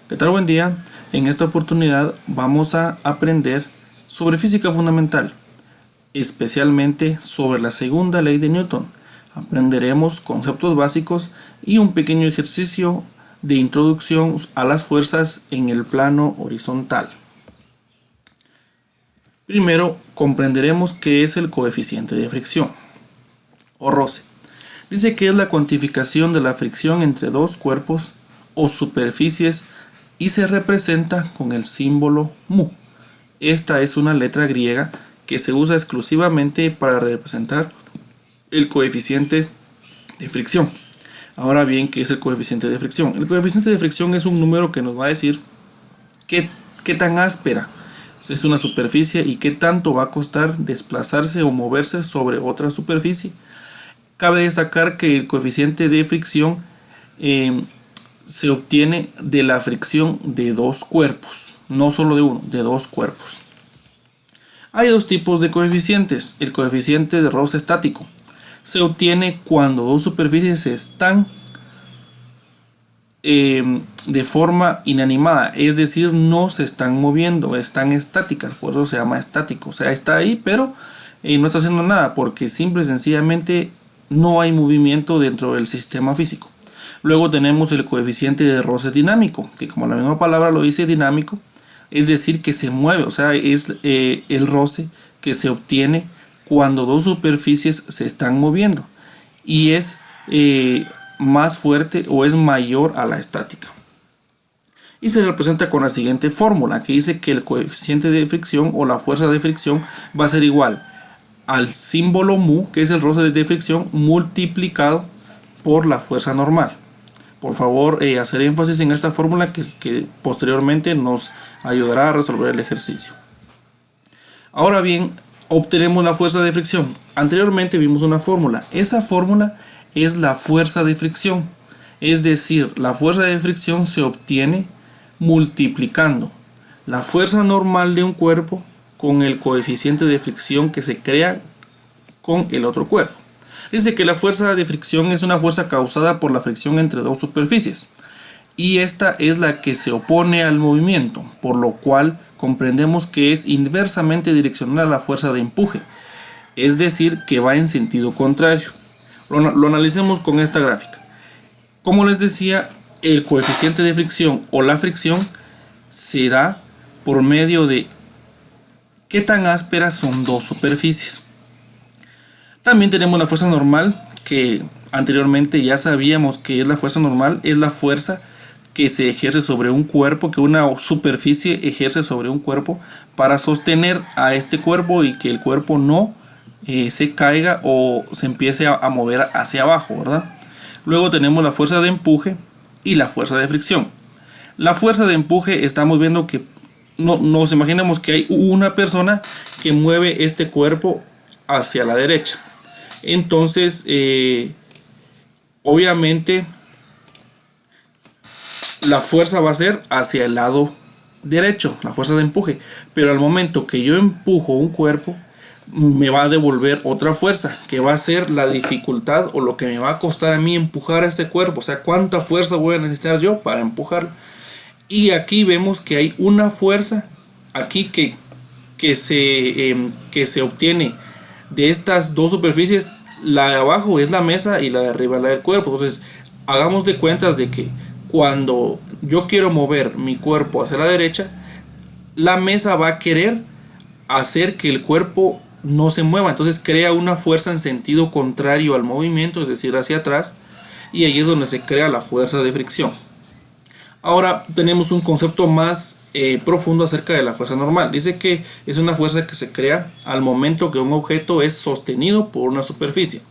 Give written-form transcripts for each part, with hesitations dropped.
¿Qué tal? Buen día. En esta oportunidad vamos a aprender sobre física fundamental, especialmente sobre la segunda ley de Newton. Aprenderemos conceptos básicos y un pequeño ejercicio de introducción a las fuerzas en el plano horizontal. Primero, comprenderemos qué es el coeficiente de fricción o roce. Dice que es la cuantificación de la fricción entre dos cuerpos o superficies y se representa con el símbolo mu. Esta es una letra griega que se usa exclusivamente para representar el coeficiente de fricción. Ahora bien, ¿qué es el coeficiente de fricción? El coeficiente de fricción es un número que nos va a decir qué tan áspera es una superficie y qué tanto va a costar desplazarse o moverse sobre otra superficie. Cabe destacar que el coeficiente de fricción se obtiene de la fricción de dos cuerpos, no solo de uno, de dos cuerpos. Hay dos tipos de coeficientes. El coeficiente de roce estático se obtiene cuando dos superficies están de forma inanimada, es decir, no se están moviendo, están estáticas, por eso se llama estático. O sea, está ahí, pero no está haciendo nada, porque simple y sencillamente no hay movimiento dentro del sistema físico. Luego tenemos el coeficiente de roce dinámico, que como la misma palabra lo dice, dinámico, es decir, que se mueve. O sea, es el roce que se obtiene cuando dos superficies se están moviendo y es más fuerte o es mayor a la estática. Y se representa con la siguiente fórmula, que dice que el coeficiente de fricción o la fuerza de fricción va a ser igual al símbolo mu, que es el roce de fricción, multiplicado por la fuerza normal. Por favor, hacer énfasis en esta fórmula que posteriormente nos ayudará a resolver el ejercicio. Ahora bien, obtenemos la fuerza de fricción. Anteriormente vimos una fórmula. Esa fórmula es la fuerza de fricción. Es decir, la fuerza de fricción se obtiene multiplicando la fuerza normal de un cuerpo con el coeficiente de fricción que se crea con el otro cuerpo. Dice que la fuerza de fricción es una fuerza causada por la fricción entre dos superficies y esta es la que se opone al movimiento, por lo cual comprendemos que es inversamente direccional a la fuerza de empuje, es decir, que va en sentido contrario. Lo analicemos con esta gráfica. Como les decía, el coeficiente de fricción o la fricción se da por medio de qué tan ásperas son dos superficies. También tenemos la fuerza normal, que anteriormente ya sabíamos que es la fuerza normal, es la fuerza que se ejerce sobre un cuerpo, que una superficie ejerce sobre un cuerpo para sostener a este cuerpo y que el cuerpo no se caiga o se empiece a mover hacia abajo, ¿verdad? Luego tenemos la fuerza de empuje y la fuerza de fricción. La fuerza de empuje, estamos viendo que nos imaginamos que hay una persona que mueve este cuerpo hacia la derecha. Entonces, obviamente, la fuerza va a ser hacia el lado derecho, la fuerza de empuje. Pero al momento que yo empujo un cuerpo, me va a devolver otra fuerza, que va a ser la dificultad o lo que me va a costar a mí empujar a este cuerpo. O sea, cuánta fuerza voy a necesitar yo para empujarlo. Y aquí vemos que hay una fuerza aquí que se obtiene de estas dos superficies. La de abajo es la mesa y la de arriba la del cuerpo. Entonces hagamos de cuentas de que cuando yo quiero mover mi cuerpo hacia la derecha, la mesa va a querer hacer que el cuerpo no se mueva. Entonces crea una fuerza en sentido contrario al movimiento, es decir, hacia atrás, y ahí es donde se crea la fuerza de fricción. Ahora tenemos un concepto más profundo acerca de la fuerza normal. Dice que es una fuerza que se crea al momento que un objeto es sostenido por una superficie.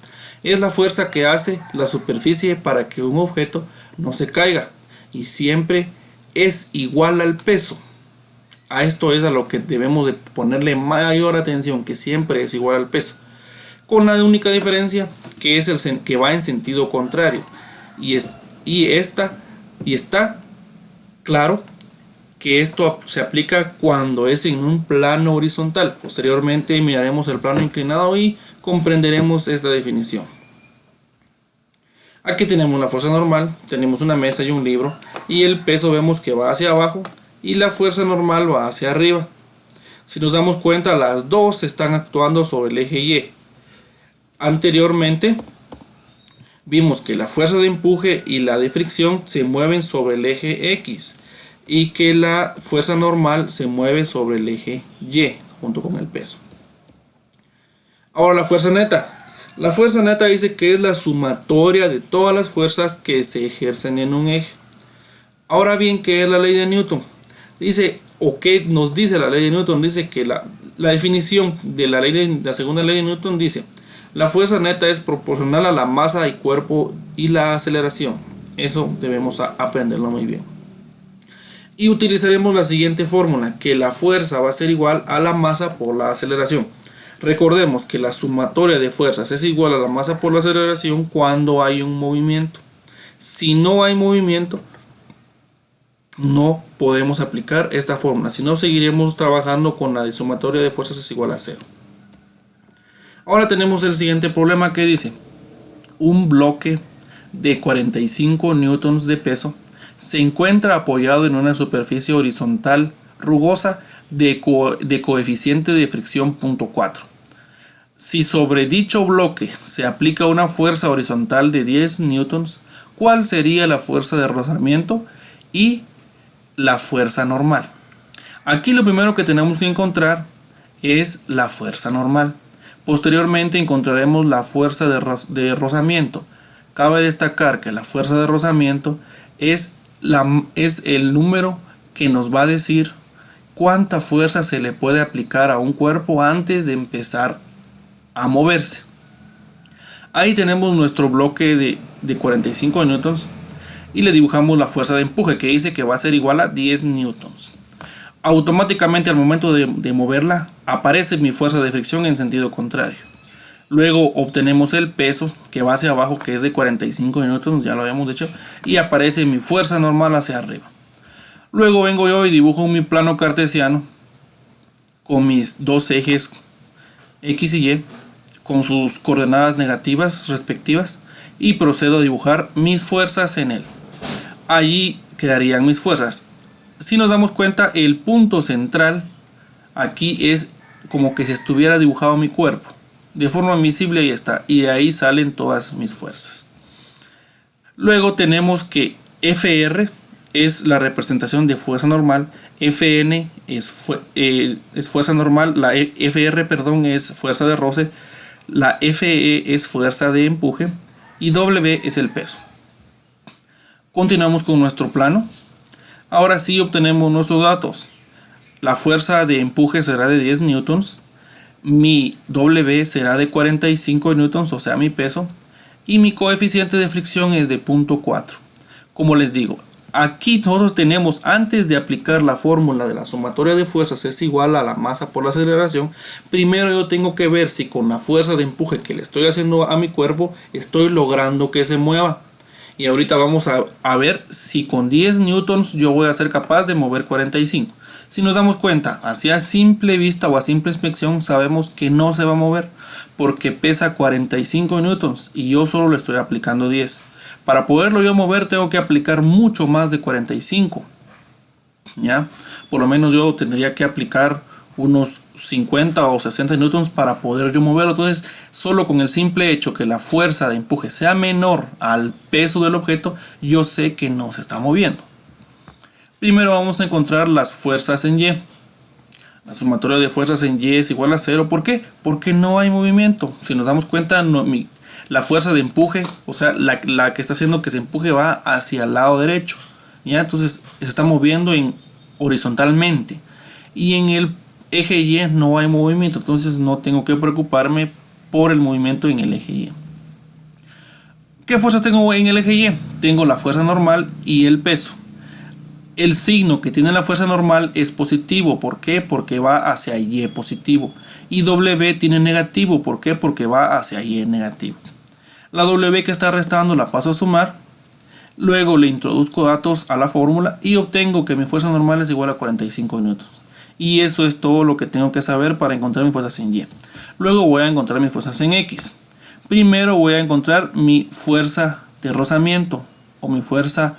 Es la fuerza que hace la superficie para que un objeto no se caiga y siempre es igual al peso. A esto es a lo que debemos de ponerle mayor atención, que siempre es igual al peso, con la única diferencia que es que va en sentido contrario y está claro que esto se aplica cuando es en un plano horizontal. Posteriormente miraremos el plano inclinado y comprenderemos esta definición. Aquí tenemos la fuerza normal, tenemos una mesa y un libro, y el peso vemos que va hacia abajo y la fuerza normal va hacia arriba. Si nos damos cuenta, las dos están actuando sobre el eje Y. Anteriormente vimos que la fuerza de empuje y la de fricción se mueven sobre el eje X y que la fuerza normal se mueve sobre el eje Y junto con el peso. Ahora la fuerza neta. La fuerza neta dice que es la sumatoria de todas las fuerzas que se ejercen en un eje. Ahora bien, ¿qué es la ley de Newton? Dice, o qué nos dice la ley de Newton, dice que la definición de la segunda ley de Newton dice: la fuerza neta es proporcional a la masa y cuerpo y la aceleración. Eso debemos aprenderlo muy bien. Y utilizaremos la siguiente fórmula, que la fuerza va a ser igual a la masa por la aceleración. Recordemos que la sumatoria de fuerzas es igual a la masa por la aceleración cuando hay un movimiento. Si no hay movimiento, no podemos aplicar esta fórmula. Si no, seguiremos trabajando con la de sumatoria de fuerzas es igual a 0. Ahora tenemos el siguiente problema que dice: un bloque de 45 newtons de peso se encuentra apoyado en una superficie horizontal rugosa de coeficiente de fricción 0.4. Si sobre dicho bloque se aplica una fuerza horizontal de 10 newtons, ¿cuál sería la fuerza de rozamiento y la fuerza normal? Aquí lo primero que tenemos que encontrar es la fuerza normal. Posteriormente encontraremos la fuerza de rozamiento. Cabe destacar que la fuerza de rozamiento es el número que nos va a decir cuánta fuerza se le puede aplicar a un cuerpo antes de empezar a moverse. Ahí tenemos nuestro bloque de 45 newtons y le dibujamos la fuerza de empuje, que dice que va a ser igual a 10 newtons. Automáticamente al momento de moverla aparece mi fuerza de fricción en sentido contrario. Luego obtenemos el peso que va hacia abajo, que es de 45 newtons, ya lo habíamos dicho, y aparece mi fuerza normal hacia arriba. Luego vengo yo y dibujo mi plano cartesiano con mis dos ejes X y Y con sus coordenadas negativas respectivas y procedo a dibujar mis fuerzas en él. Allí quedarían mis fuerzas. Si nos damos cuenta, el punto central aquí es como que si estuviera dibujado mi cuerpo de forma visible, ahí está, y de ahí salen todas mis fuerzas. Luego tenemos que Fr es la representación de fuerza normal, Fn es fuerza normal, la Fr, perdón, es fuerza de roce, la Fe es fuerza de empuje y W es el peso. Continuamos con nuestro plano. Ahora sí obtenemos nuestros datos. La fuerza de empuje será de 10 newtons, mi W será de 45 newtons, o sea mi peso, y mi coeficiente de fricción es de 0.4. Como les digo, aquí nosotros tenemos, antes de aplicar la fórmula de la sumatoria de fuerzas es igual a la masa por la aceleración, primero yo tengo que ver si con la fuerza de empuje que le estoy haciendo a mi cuerpo estoy logrando que se mueva. Y ahorita vamos a ver si con 10 newtons yo voy a ser capaz de mover 45. Si nos damos cuenta, hacia simple vista o a simple inspección sabemos que no se va a mover porque pesa 45 newtons y yo solo le estoy aplicando 10. Para poderlo yo mover tengo que aplicar mucho más de 45. ¿Ya? Por lo menos yo tendría que aplicar unos 50 o 60 newtons para poder yo moverlo. Entonces, solo con el simple hecho que la fuerza de empuje sea menor al peso del objeto, yo sé que no se está moviendo. Primero vamos a encontrar las fuerzas en Y. La sumatoria de fuerzas en Y es igual a 0. ¿Por qué? Porque no hay movimiento. Si nos damos cuenta, la fuerza de empuje, o sea, la que está haciendo que se empuje va hacia el lado derecho. ¿Ya? Entonces se está moviendo horizontalmente. Y en el eje Y no hay movimiento. Entonces no tengo que preocuparme por el movimiento en el eje Y. ¿Qué fuerzas tengo en el eje Y? Tengo la fuerza normal y el peso. El signo que tiene la fuerza normal es positivo. ¿Por qué? Porque va hacia Y positivo. Y W tiene negativo. ¿Por qué? Porque va hacia Y negativo. La W que está restando la paso a sumar. Luego le introduzco datos a la fórmula y obtengo que mi fuerza normal es igual a 45 newtons. Y eso es todo lo que tengo que saber para encontrar mis fuerzas en Y. Luego voy a encontrar mis fuerzas en X. Primero voy a encontrar mi fuerza de rozamiento o mi fuerza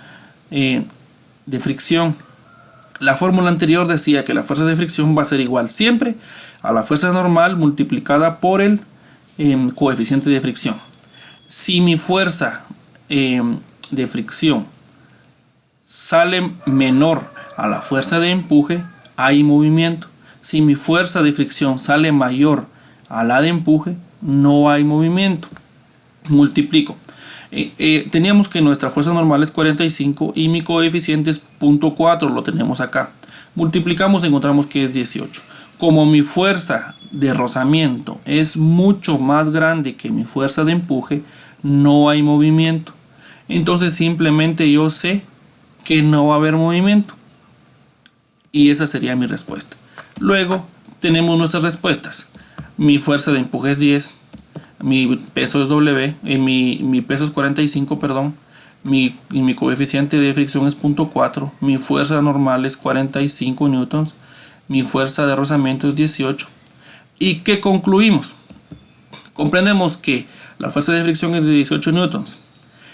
de fricción. La fórmula anterior decía que la fuerza de fricción va a ser igual siempre a la fuerza normal multiplicada por el coeficiente de fricción. Si mi fuerza de fricción sale menor a la fuerza de empuje, hay movimiento. Si mi fuerza de fricción sale mayor a la de empuje, no hay movimiento. Multiplico. Teníamos que nuestra fuerza normal es 45 y mi coeficiente es 0.4, lo tenemos acá. Multiplicamos, encontramos que es 18. Como mi fuerza de rozamiento es mucho más grande que mi fuerza de empuje, no hay movimiento. Entonces simplemente yo sé que no va a haber movimiento. Y esa sería mi respuesta. Luego tenemos nuestras respuestas. Mi fuerza de empuje es 10. Mi peso es W, mi peso es 45, perdón. Mi coeficiente de fricción es 0.4. Mi fuerza normal es 45 newtons. Mi fuerza de rozamiento es 18. ¿Y qué concluimos? Comprendemos que la fuerza de fricción es de 18 newtons.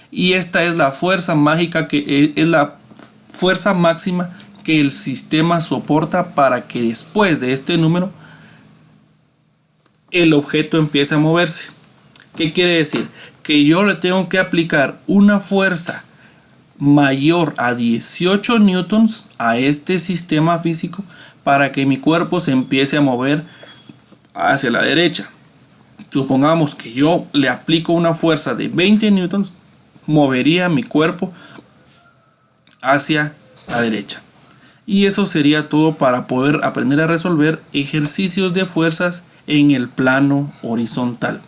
Y esta es la fuerza mágica, que es la fuerza máxima que el sistema soporta para que después de este número el objeto empiece a moverse. ¿Qué quiere decir? Que yo le tengo que aplicar una fuerza mayor a 18 newtons a este sistema físico para que mi cuerpo se empiece a mover hacia la derecha. Supongamos que yo le aplico una fuerza de 20 newtons, movería mi cuerpo hacia la derecha. Y eso sería todo para poder aprender a resolver ejercicios de fuerzas en el plano horizontal.